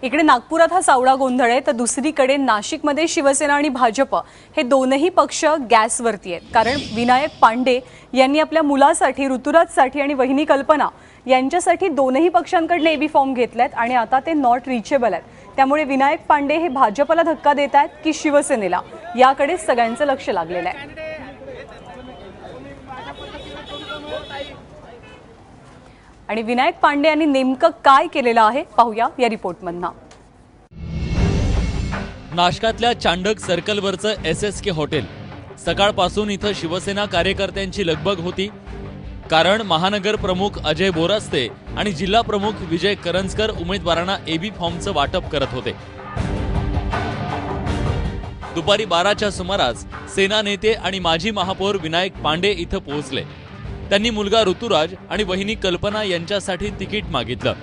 इकडे नागपुरात हा सावळा गोंधळ आहे, तर दुसरीकडे नाशिकमध्ये शिवसेना आणि भाजप हे दोनही पक्ष गॅसवरती आहेत. कारण विनायक पांडे यांनी आपल्या मुलासाठी, ऋतुराजसाठी आणि वहिनी कल्पना यांच्यासाठी दोनही पक्षांकडून एबी फॉर्म घेतलेत आणि आता ते नॉट रिचेबल आहेत. त्यामुळे विनायक पांडे हे भाजपला धक्का देत आहेत की शिवसेनेला, याकडे सगळ्यांचं लक्ष लागलेलं आहे. आणि विनायक पांडे यांनी नेमकं काय केलेलं आहे पाहूया या रिपोर्टमधनं. नाशकातल्या चांडक सर्कलवरचं SSK हॉटेल. सकाळपासून इथं शिवसेना कार्यकर्त्यांची लगबग होती. कारण महानगर प्रमुख अजय बोरास्ते आणि जिल्हा प्रमुख विजय करंजकर उमेदवारांना एबी फॉर्मचं वाटप करत होते. दुपारी 12च्या सुमारास सेना नेते आणि माजी महापौर विनायक पांडे इथं पोहोचले. त्यांनी मुलगा ऋतुराज आणि वहिनी कल्पना यांच्यासाठी तिकीट मागितलं.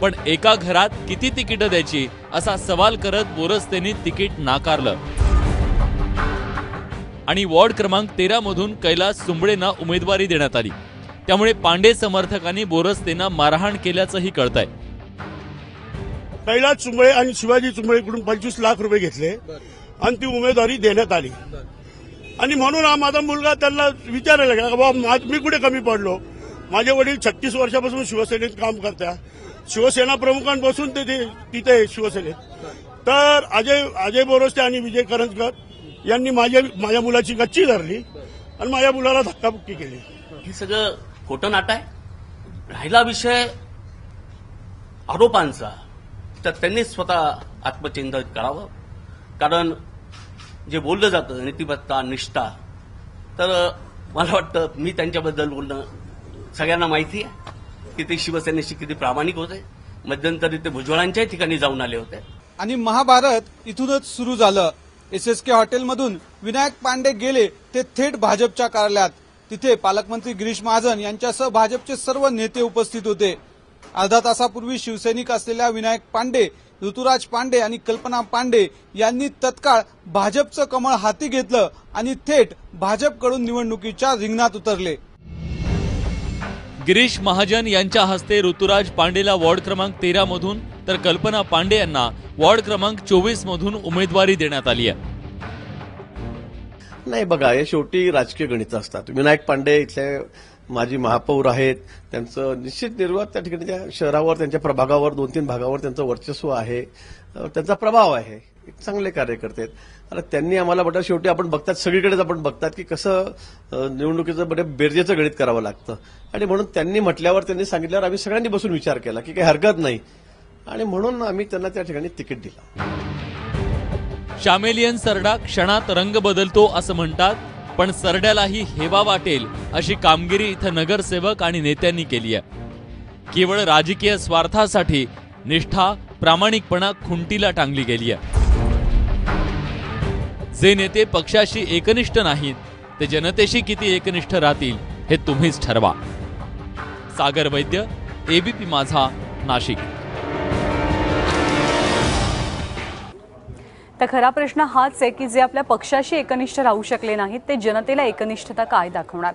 पण एका घरात किती तिकीटं द्यायची असा सवाल करत बोरस्तेंनी तिकीट नाकारलं आणि वॉर्ड क्रमांक 13 मधून कैलास सुंबळेंना उमेदवारी देण्यात आली. त्यामुळे पांडे समर्थकांनी बोरस्तेंना मारहाण केल्याचंही कळतंय. कैलास सुंबळे आणि शिवाजी सुंबळेकडून 25 लाख रुपये घेतले आणि ती उमेदवारी देण्यात आली. आणि म्हणून हा माझा मुलगा त्यांना विचारायला गेला, बाबा मी कुठे कमी पडलो, माझे वडील 36 वर्षापासून शिवसेनेत काम करतात, शिवसेना प्रमुखांपासून ते तिथे शिवसेनेत. तर अजय बोरस्ते आणि विजय करंजकर यांनी माझ्या मुलाची गच्ची धरली आणि माझ्या मुलाला धक्काबुक्की केली. हे सगळं खोटं नाटं आहे. राहिला विषय आरोपांचा, तर त्यांनी स्वतः आत्मचिंतन करावं. कारण जे बोललं जातं नीतिमत्ता, निष्ठा, तर मला वाटतं मी त्यांच्याबद्दल बोलणं सगळ्यांना माहिती आहे की ते शिवसेनेशी किती प्रामाणिक होते. मध्यंतरी ते भुजबळांच्याही ठिकाणी जाऊन आले होते. आणि महाभारत इथूनच सुरू झालं. SSK हॉटेलमधून विनायक पांडे गेले ते थेट भाजपच्या कार्यालयात. तिथे पालकमंत्री गिरीश महाजन यांच्यासह भाजपचे सर्व नेते उपस्थित होते. अर्धा तासापूर्वी शिवसैनिक असलेल्या विनायक पांडे, ऋतुराज पांडे आणि कल्पना पांडे यांनी तत्काळ भाजपचं कमळ हाती घेतलं आणि थेट भाजपकडून निवडणुकीच्या रिंगणात उतरले. गिरीश महाजन यांच्या हस्ते ऋतुराज पांडेला वॉर्ड क्रमांक 13 मधून तर कल्पना पांडे यांना वॉर्ड क्रमांक 24 मधून उमेदवारी देण्यात आली आहे. नाही बघा, हे शेवटी राजकीय गणित असतात. विनायक पांडे इथले माजी महापौर आहेत. त्यांचं निश्चित निर्वाह त्या ठिकाणी त्या शहरावर, त्यांच्या प्रभागावर, 2-3 भागावर त्यांचं वर्चस्व आहे, त्यांचा प्रभाव आहे. चांगले कार्यकर्ते आहेत. आता त्यांनी आम्हाला म्हटलं, शेवटी आपण बघतात सगळीकडेच आपण बघतात की कसं निवडणुकीचं बरे बेरजेचं गणित करावं लागतं. आणि म्हणून त्यांनी म्हटल्यावर, त्यांनी सांगितल्यावर आम्ही सगळ्यांनी बसून विचार केला की काही हरकत नाही, आणि म्हणून आम्ही त्यांना त्या ठिकाणी तिकीट दिलं. शामेलियन सरडा क्षणात रंग बदलतो असं म्हणतात, पण सरड्यालाही हेवा वाटेल अशी कामगिरी इथं नगरसेवक आणि नेत्यांनी केली आहे. केवळ राजकीय स्वार्थासाठी निष्ठा, प्रामाणिकपणा खुंटीला टांगली गेली आहे. जे नेते पक्षाशी एकनिष्ठ नाहीत ते जनतेशी किती एकनिष्ठ राहतील हे तुम्हीच ठरवा. सागर वैद्य, ABP माझा, नाशिक. तर खरा प्रश्न हाच आहे की जे आपल्या पक्षाशी एकनिष्ठ राहू शकले नाहीत ते जनतेला एकनिष्ठता काय दाखवणार.